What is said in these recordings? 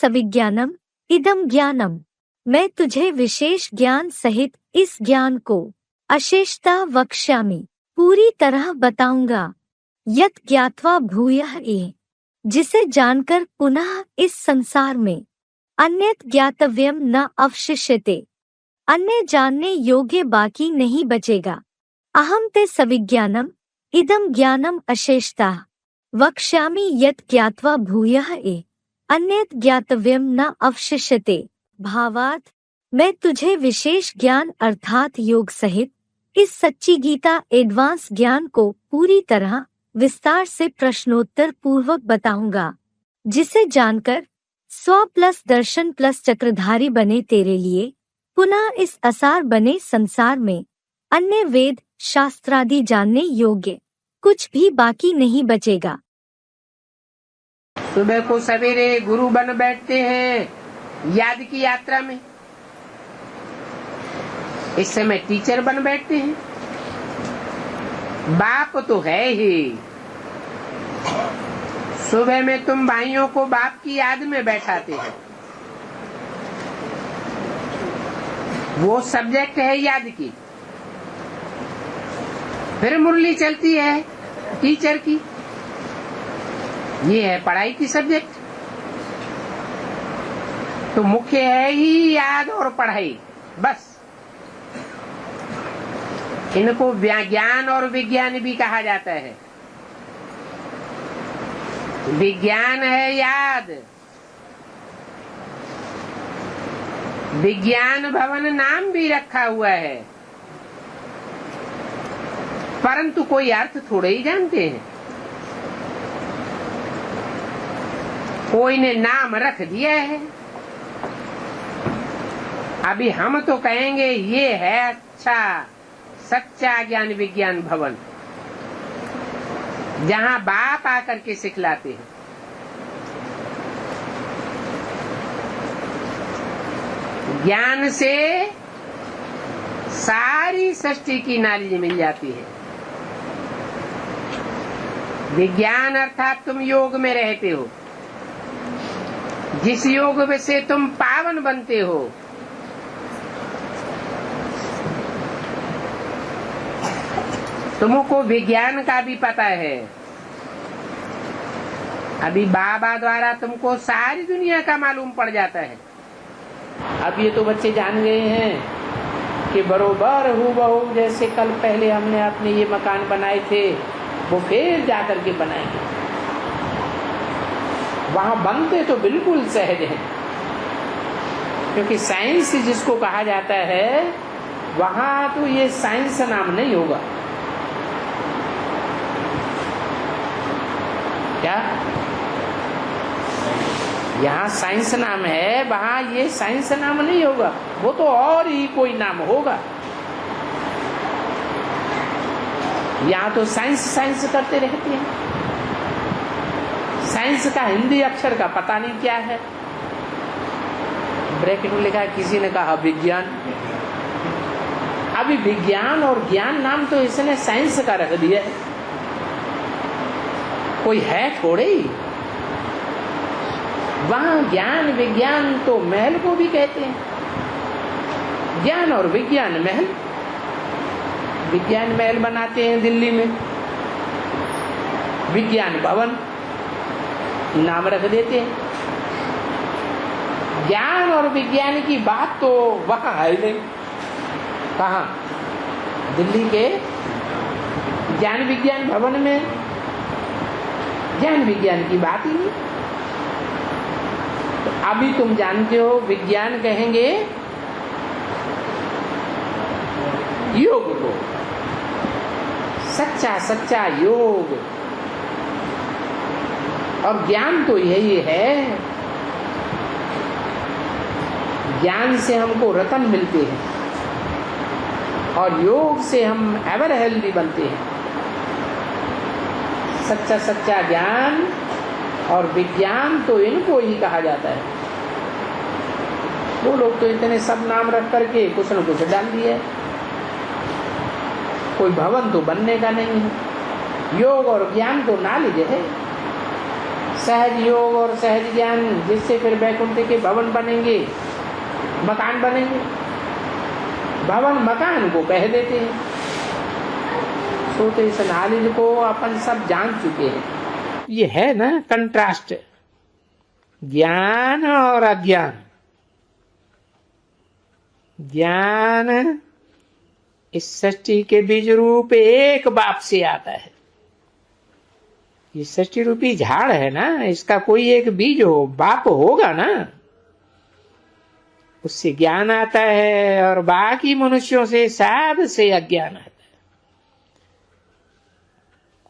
सविज्ञानम इदम ज्ञानम। मैं तुझे विशेष ज्ञान सहित इस ज्ञान को अशेषता वक्ष्यामि, पूरी तरह बताऊंगा। यत् ज्ञात्वा भूयः ये, जिसे जानकर पुनः इस संसार में अन्यत् ज्ञातव्यम न अवशिष्यते, अन्य जानने योग्य बाकी नहीं बचेगा। अहम ते सविज्ञानम इदम ज्ञानम अशेषता वक्ष्यामि यत् ज्ञात्वा भूयः ये अन्यत् ज्ञातव्यम न अवशिष्यते। भावार्थ, मैं तुझे विशेष ज्ञान अर्थात योग सहित इस सच्ची गीता एडवांस ज्ञान को पूरी तरह विस्तार से प्रश्नोत्तर पूर्वक बताऊंगा, जिसे जानकर स्व प्लस दर्शन प्लस चक्रधारी बने तेरे लिए पुनः इस असार बने संसार में अन्य वेद शास्त्रादि जानने योग्य कुछ भी बाकी नहीं बचेगा। सुबह को सवेरे गुरु बन बैठते हैं याद की यात्रा में, इस समय टीचर बन बैठते हैं। बाप तो है ही। सुबह में तुम भाइयों को बाप की याद में बैठाते हैं, वो सब्जेक्ट है याद की। फिर मुरली चलती है टीचर की, ये है पढ़ाई की सब्जेक्ट। तो मुख्य है ही याद और पढ़ाई, बस। इनको ज्ञान और विज्ञान भी कहा जाता है। विज्ञान है याद, विज्ञान भवन नाम भी रखा हुआ है, परंतु कोई अर्थ थोड़े ही जानते हैं। कोई ने नाम रख दिया है। अभी हम तो कहेंगे ये है अच्छा सच्चा ज्ञान विज्ञान भवन, जहाँ बाप आकर के सिखलाते हैं। ज्ञान से सारी सृष्टि की नॉलेज मिल जाती है। विज्ञान अर्थात तुम योग में रहते हो, जिस योग से तुम पावन बनते हो। तुमको विज्ञान का भी पता है। अभी बाबा द्वारा तुमको सारी दुनिया का मालूम पड़ जाता है। अब ये तो बच्चे जान गए हैं कि बरोबर हूबहू जैसे कल पहले हमने अपने ये मकान बनाए थे, वो फिर जाकर के बनाएंगे। वहां बनते तो बिल्कुल सहज हैं, क्योंकि साइंस जिसको कहा जाता है वहां तो ये साइंस नाम नहीं होगा। क्या यहाँ साइंस नाम है, वहां ये साइंस नाम नहीं होगा, वो तो और ही कोई नाम होगा। यहाँ तो साइंस साइंस करते रहते हैं। साइंस का हिंदी अक्षर का पता नहीं क्या है। ब्रैकेट में लिखा है, किसी ने कहा विज्ञान। अभी विज्ञान और ज्ञान नाम तो इसने साइंस का रख दिया है, कोई है थोड़े ही। वहां ज्ञान विज्ञान तो महल को भी कहते हैं। ज्ञान और विज्ञान महल, विज्ञान महल बनाते हैं दिल्ली में, विज्ञान भवन नाम रख देते हैं। ज्ञान और विज्ञान की बात तो वहां है नहीं। कहाँ? दिल्ली के ज्ञान विज्ञान भवन में ज्ञान विज्ञान की बात ही नहीं। तो अभी तुम जानते हो विज्ञान कहेंगे योग को, सच्चा सच्चा योग। और ज्ञान तो यही है, ज्ञान से हमको रतन मिलते हैं और योग से हम एवर हेल्दी बनते हैं। सच्चा सच्चा ज्ञान और विज्ञान तो इनको ही कहा जाता है। वो लोग तो इतने सब नाम रख करके कुछ न कुछ डाल दिया है। कोई भवन तो बनने का नहीं है। योग और ज्ञान तो नॉलेज है, सहज योग और सहज ज्ञान, जिससे फिर वैकुंठ के भवन बनेंगे, मकान बनेंगे। भवन मकान को कह देते हैं। तो इस नॉलेज को अपन सब जान चुके हैं। ये है ना कंट्रास्ट, ज्ञान और अज्ञान। ज्ञान इस सृष्टि के बीज रूप एक बाप से आता है। ये सृष्टि रूपी झाड़ है ना, इसका कोई एक बीज हो, बाप होगा ना, उससे ज्ञान आता है। और बाकी मनुष्यों से सब से अज्ञान आता है।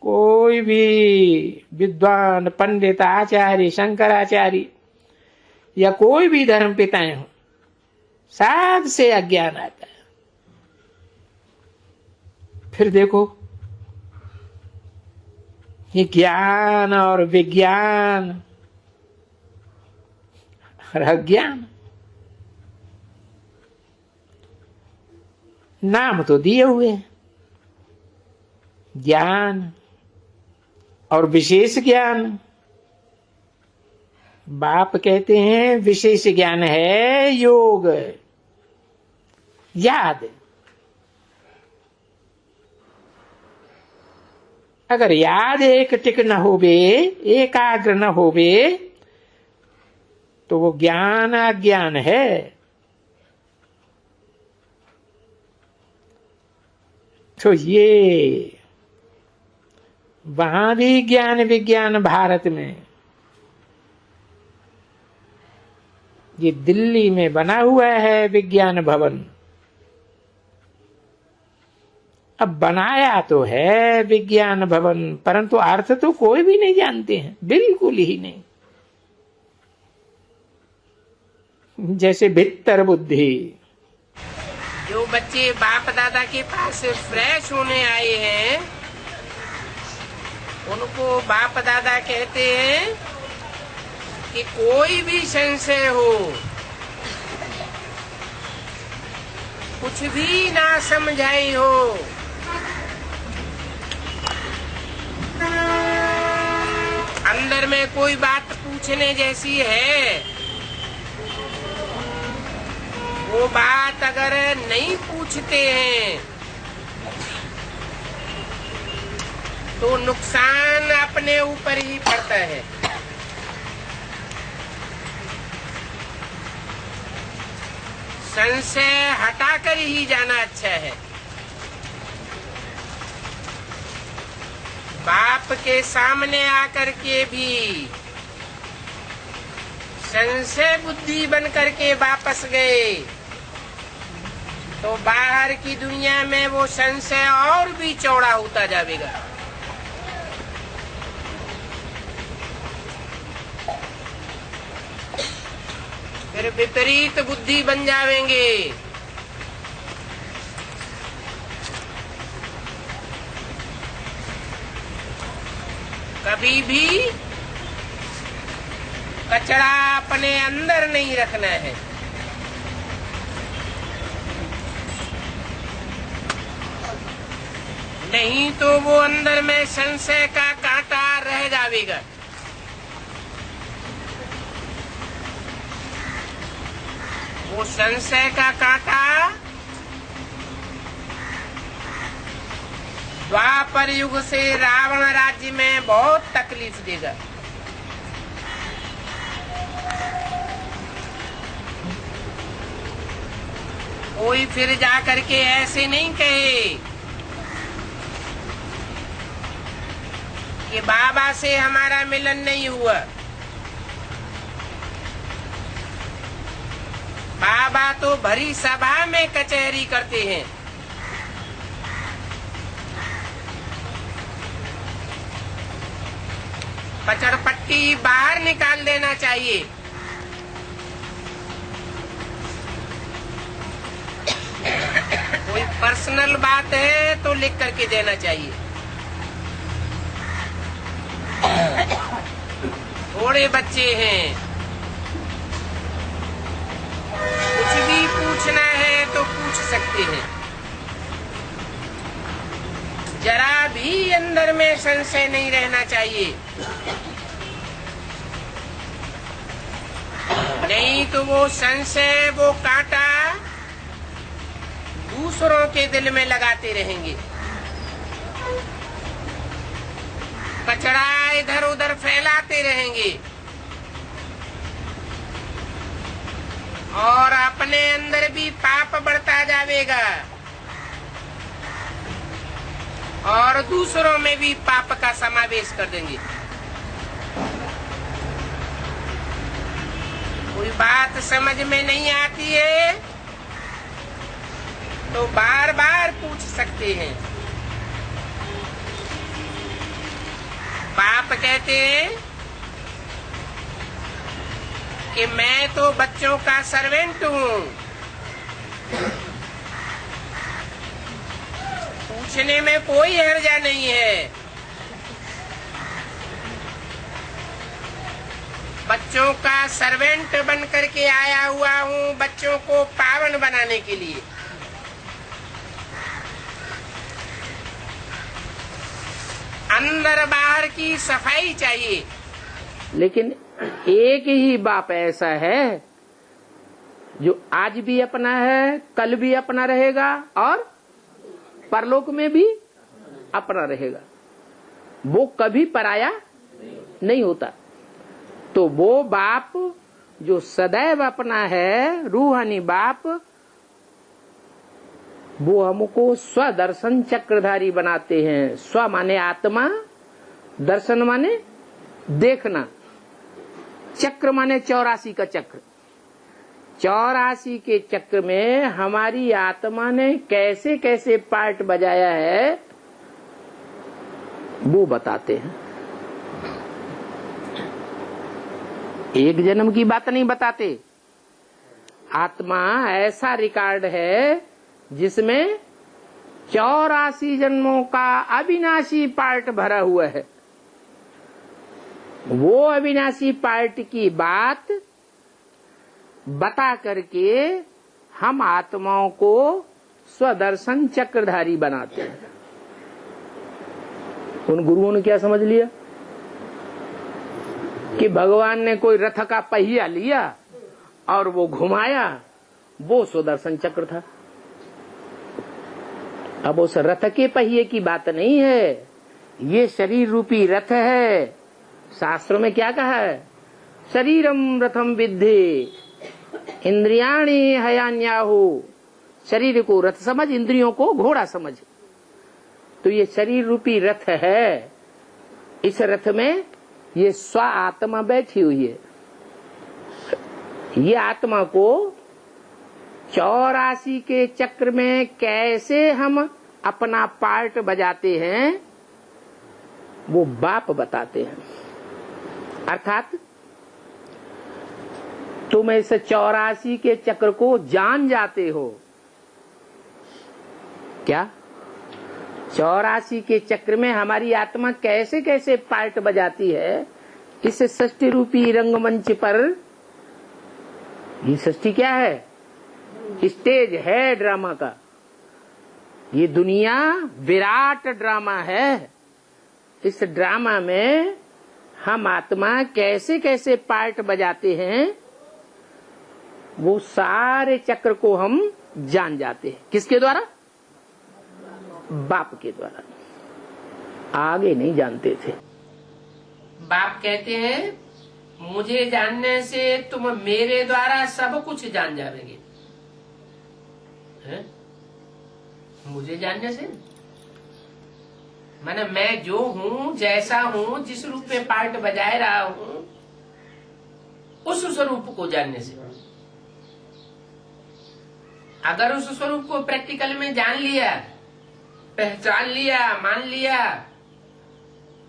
कोई भी विद्वान, पंडित, आचार्य, शंकराचार्य या कोई भी धर्म पिताएं हो, सब से अज्ञान आता है। फिर देखो, ये ज्ञान और विज्ञान और अज्ञान, नाम तो दिए हुए हैं, ज्ञान और विशेष ज्ञान। बाप कहते हैं विशेष ज्ञान है योग, याद। अगर याद एक टिक न होवे, एकाग्र न होवे, तो वो ज्ञान अज्ञान है। तो ये वहां भी ज्ञान विज्ञान भारत में, ये दिल्ली में बना हुआ है विज्ञान भवन। अब बनाया तो है विज्ञान भवन, परंतु अर्थ तो कोई भी नहीं जानते हैं, बिल्कुल ही नहीं। जैसे भित्तर बुद्धि। जो बच्चे बाप दादा के पास फ्रेश होने आए हैं, उनको बाप दादा कहते हैं कि कोई भी संशय हो, कुछ भी ना समझाई हो, अंदर में कोई बात पूछने जैसी है, वो बात अगर नहीं पूछते हैं तो नुकसान अपने ऊपर ही पड़ता है। संशय हटाकर ही जाना अच्छा है। बाप के सामने आकर के भी संशय बुद्धि बन करके वापस गए तो बाहर की दुनिया में वो संशय और भी चौड़ा होता जाएगा। फिर विपरीत बुद्धि बन जाएंगे। कभी भी कचरा अपने अंदर नहीं रखना है। नहीं तो वो अंदर में संशय का कांटा रह जाएगा। वो संशय का कांटा द्वापर युग से रावण राज्य में बहुत तकलीफ देगा। कोई फिर जाकर के ऐसे नहीं कहे कि बाबा से हमारा मिलन नहीं हुआ। बाबा तो भरी सभा में कचहरी करते हैं। पचड़पट्टी बाहर निकाल देना चाहिए। कोई पर्सनल बात है तो लिख करके देना चाहिए। थोड़े बच्चे हैं, कुछ भी पूछना है तो पूछ सकते हैं। जरा भी अंदर में संशय नहीं रहना चाहिए। नहीं तो वो संशय, वो कांटा दूसरों के दिल में लगाते रहेंगे, कचरा इधर उधर फैलाते रहेंगे और अपने अंदर भी पाप बढ़ता जाएगा और दूसरों में भी पाप का समावेश कर देंगे। कोई बात समझ में नहीं आती है तो बार बार पूछ सकते हैं। बाप कहते हैं कि मैं तो बच्चों का सर्वेंट हूँ, पूछने में कोई हर्जा नहीं है। बच्चों का सर्वेंट बन करके आया हुआ हूँ बच्चों को पावन बनाने के लिए। अंदर बाहर की सफाई चाहिए। लेकिन एक ही बाप ऐसा है जो आज भी अपना है, कल भी अपना रहेगा और परलोक में भी अपना रहेगा। वो कभी पराया नहीं होता। तो वो बाप जो सदैव अपना है, रूहानी बाप, वो हमको स्वदर्शन चक्रधारी बनाते हैं। स्व माने आत्मा, दर्शन माने देखना, चक्र माने 84 का चक्र। 84 के चक्र में हमारी आत्मा ने कैसे कैसे पार्ट बजाया है वो बताते हैं। एक जन्म की बात नहीं बताते। आत्मा ऐसा रिकॉर्ड है जिसमें 84 जन्मों का अविनाशी पार्ट भरा हुआ है। वो अविनाशी पार्ट की बात बता करके हम आत्माओं को स्वदर्शन चक्रधारी बनाते हैं। उन गुरुओं ने क्या समझ लिया कि भगवान ने कोई रथ का पहिया लिया और वो घुमाया, वो सुदर्शन चक्र था। अब उस रथ के पहिए की बात नहीं है, ये शरीर रूपी रथ है। शास्त्रों में क्या कहा है? शरीरम रथम विद्धि इंद्रियाणि हयान्याहु। शरीर को रथ समझ, इंद्रियों को घोड़ा समझ। तो ये शरीर रूपी रथ है। इस रथ में ये स्व आत्मा बैठी हुई है। ये आत्मा को 84 के चक्र में कैसे हम अपना पार्ट बजाते हैं वो बाप बताते हैं। अर्थात तुम इस 84 के चक्र को जान जाते हो। क्या 84 के चक्र में हमारी आत्मा कैसे कैसे पार्ट बजाती है? इस सृष्टि रूपी रंगमंच पर, ये सृष्टि क्या है? स्टेज है ड्रामा का। ये दुनिया विराट ड्रामा है। इस ड्रामा में हम आत्मा कैसे कैसे पार्ट बजाते हैं वो सारे चक्र को हम जान जाते हैं। किसके द्वारा? बाप के द्वारा। आगे नहीं जानते थे। बाप कहते हैं मुझे जानने से तुम मेरे द्वारा सब कुछ जान जाओगे। मुझे जानने से माने मैं जो हूँ, जैसा हूँ, जिस रूप में पार्ट बजाए रहा हूँ, उस स्वरूप को जानने से। अगर उस स्वरूप को प्रैक्टिकल में जान लिया, पहचान लिया, मान लिया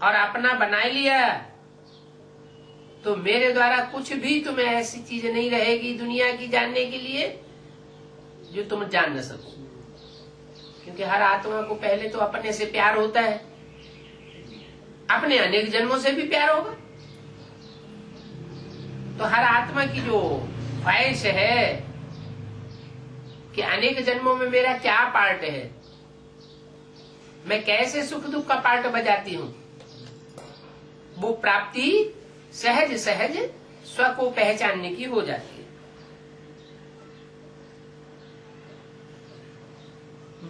और अपना बना लिया तो मेरे द्वारा कुछ भी तुम्हें ऐसी चीज नहीं रहेगी दुनिया की जानने के लिए जो तुम जान न सको। क्योंकि हर आत्मा को पहले तो अपने से प्यार होता है, अपने अनेक जन्मों से भी प्यार होगा। तो हर आत्मा की जो ख्वाहिश है कि अनेक जन्मों में मेरा क्या पार्ट है, मैं कैसे सुख दुख का पार्ट बजाती हूँ, वो प्राप्ति सहज सहज स्व को पहचानने की हो जाती है।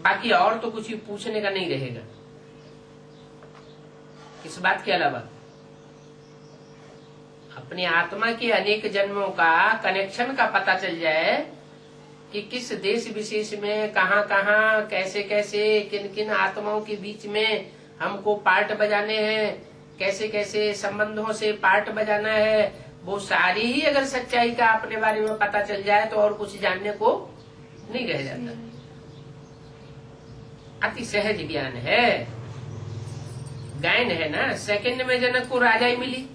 बाकी और तो कुछ पूछने का नहीं रहेगा इस बात के अलावा। अपनी आत्मा के अनेक जन्मों का कनेक्शन का पता चल जाए कि किस देश विशेष में कहाँ कहाँ कैसे कैसे किन किन आत्माओं के बीच में हमको पार्ट बजाने हैं, कैसे कैसे संबंधों से पार्ट बजाना है, वो सारी ही अगर सच्चाई का अपने बारे में पता चल जाए तो और कुछ जानने को नहीं रह जाता। अति सहज ज्ञान है, गायन है ना। सेकंड में जनक को राजाई मिली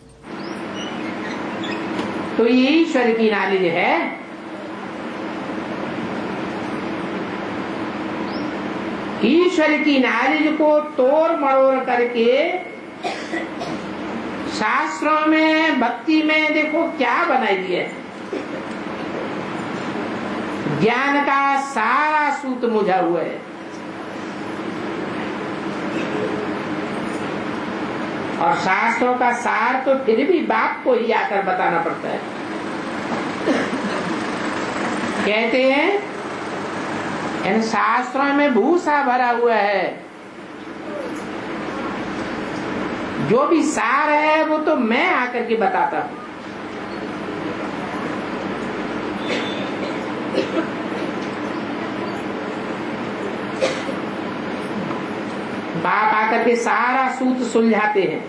तो ये ईश्वर की नॉलेज है। ईश्वर की नॉलेज को तोड़ मरोड़ करके शास्त्रों में भक्ति में देखो क्या बनाई है। ज्ञान का सारा सूत मुझा हुआ है और शास्त्रों का सार तो फिर भी बाप को ही आकर बताना पड़ता है। कहते हैं इन शास्त्रों में भूसा भरा हुआ है, जो भी सार है वो तो मैं आकर के बताता हूं। बाप आकर के सारा सूत सुलझाते हैं।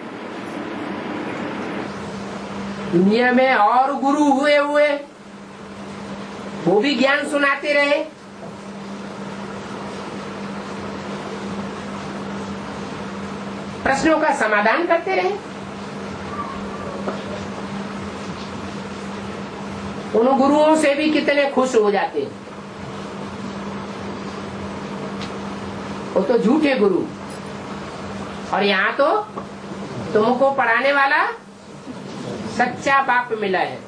दुनिया में और गुरु हुए वो भी ज्ञान सुनाते रहे। प्रश्नों का समाधान करते रहे। उन गुरुओं से भी कितने खुश हो जाते हैं। वो तो झूठे गुरु, और यहाँ तो तुमको पढ़ाने वाला सच्चा बाप मिला है।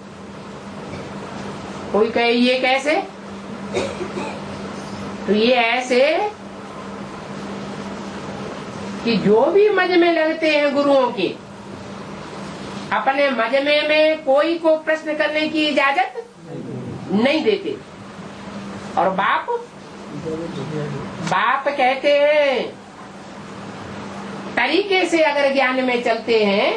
कोई कहे ये कैसे, तो ये ऐसे कि जो भी मजमे लगते हैं गुरुओं के, अपने मजमे में कोई को प्रश्न करने की इजाजत नहीं देते। और बाप कहते हैं तरीके से अगर ज्ञान में चलते हैं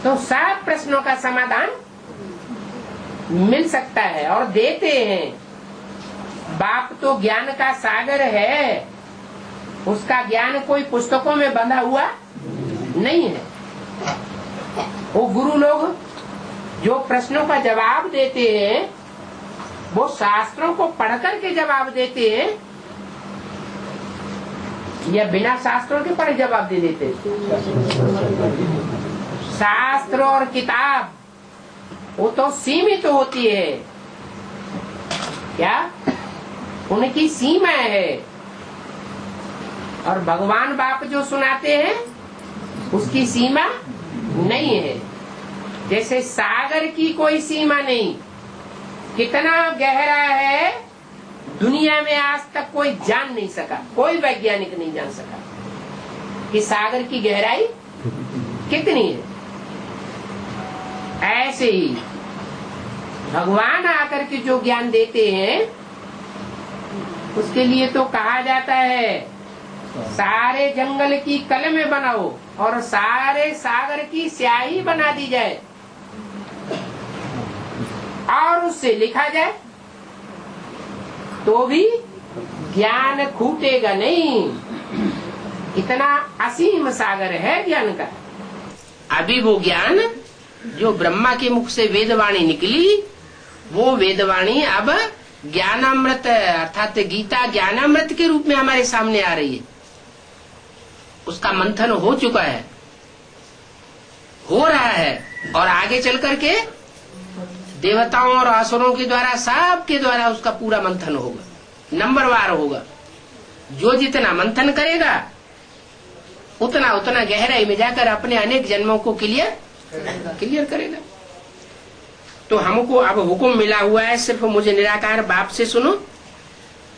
तो सब प्रश्नों का समाधान मिल सकता है और देते हैं। बाप तो ज्ञान का सागर है, उसका ज्ञान कोई पुस्तकों में बंधा हुआ नहीं है। वो गुरु लोग जो प्रश्नों का जवाब देते हैं वो शास्त्रों को पढ़ करके जवाब देते हैं या बिना शास्त्रों के पढ़े जवाब दे देते हैं। शास्त्र और किताब वो तो सीमित होती है, क्या उनकी सीमा है। और भगवान बाप जो सुनाते हैं उसकी सीमा नहीं है। जैसे सागर की कोई सीमा नहीं, कितना गहरा है दुनिया में आज तक कोई जान नहीं सका, कोई वैज्ञानिक नहीं जान सका कि सागर की गहराई कितनी है। ऐसे ही भगवान आकर के जो ज्ञान देते हैं उसके लिए तो कहा जाता है सारे जंगल की कलमें बनाओ और सारे सागर की स्याही बना दी जाए और उससे लिखा जाए तो भी ज्ञान खूटेगा नहीं। इतना असीम सागर है ज्ञान का। अभी वो ज्ञान जो ब्रह्मा के मुख से वेदवाणी निकली, वो वेदवाणी अब ज्ञानामृत अर्थात गीता ज्ञानामृत के रूप में हमारे सामने आ रही है। उसका मंथन हो चुका है, हो रहा है, और आगे चल करके देवताओं और असुरों के द्वारा, सबके द्वारा उसका पूरा मंथन होगा, नंबरवार होगा। जो जितना मंथन करेगा उतना उतना गहराई में जाकर अपने अनेक जन्मों को क्लियर करेगा। तो हमको अब हुक्म मिला हुआ है, सिर्फ मुझे निराकार बाप से सुनो।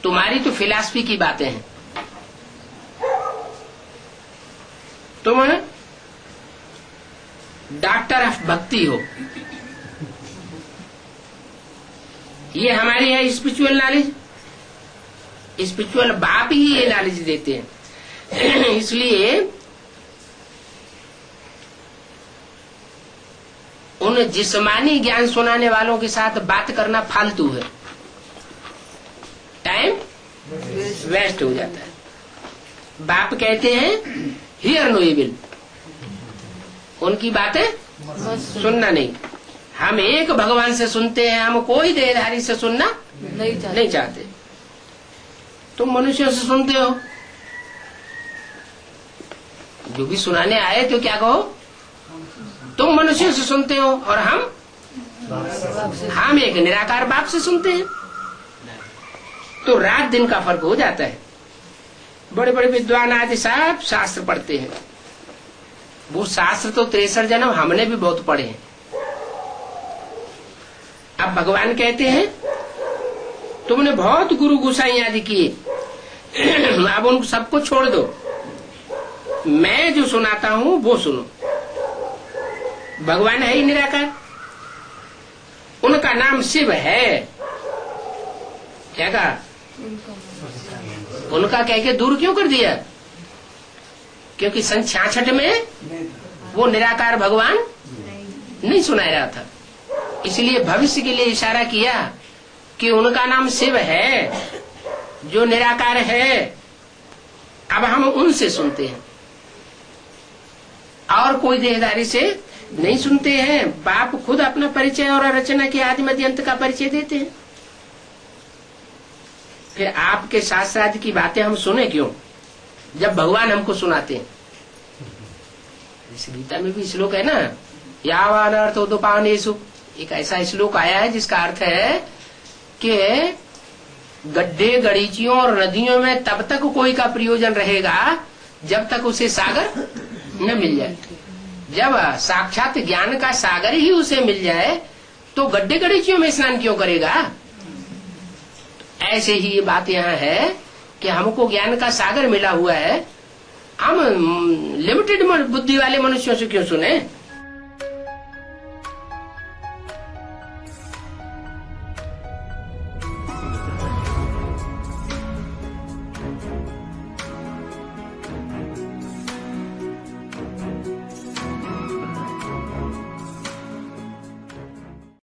तुम्हारी तो फिलॉसफी की बातें हैं, तुम डॉक्टर ऑफ भक्ति हो। ये हमारे यहाँ स्पिरिचुअल नॉलेज, स्पिरिचुअल बाप ही ये नॉलेज देते हैं। इसलिए उन जिस्मानी ज्ञान सुनाने वालों के साथ बात करना फालतू है, टाइम वेस्ट हो जाता है। बाप कहते हैं हियर नो इविल, उनकी बातें सुनना नहीं। हम एक भगवान से सुनते हैं, हम कोई देहधारी से सुनना नहीं चाहते। तुम मनुष्यों से सुनते हो, जो भी सुनाने आए तो क्या कहो, तुम मनुष्यों से सुनते हो और हम एक निराकार बाप से सुनते हैं। तो रात दिन का फर्क हो जाता है। बड़े बड़े विद्वान आदि साहब शास्त्र पढ़ते हैं, वो शास्त्र तो 63 जन्म हमने भी बहुत पढ़े हैं। अब भगवान कहते हैं तुमने बहुत गुरु गोसाई आदि किए, अब उन सबको छोड़ दो, मैं जो सुनाता हूं वो सुनो। भगवान है ही निराकार, उनका नाम शिव है। क्या कहा? उनका कह के दूर क्यों कर दिया? क्योंकि सन 66 में वो निराकार भगवान नहीं सुनाया रहा था, इसलिए भविष्य के लिए इशारा किया कि उनका नाम शिव है जो निराकार है। अब हम उनसे सुनते हैं और कोई देहधारी से नहीं सुनते हैं। बाप खुद अपना परिचय और रचना के आदि मध्य अंत का परिचय देते हैं। फिर आपके शास्त्रादि की बातें हम सुने क्यों, जब भगवान हमको सुनाते हैं। इस गीता में भी श्लोक है ना, यावान अर्थोपनिषु, एक ऐसा श्लोक आया है जिसका अर्थ है कि गड्ढे गड़ीचियों और नदियों में तब तक कोई का प्रयोजन रहेगा जब तक उसे सागर न मिल जाए। जब साक्षात ज्ञान का सागर ही उसे मिल जाए तो गड्ढे गड़ीचियों में स्नान क्यों करेगा। ऐसे ही ये बात यहाँ है कि हमको ज्ञान का सागर मिला हुआ है, हम लिमिटेड बुद्धि वाले मनुष्यों से क्यों सुने।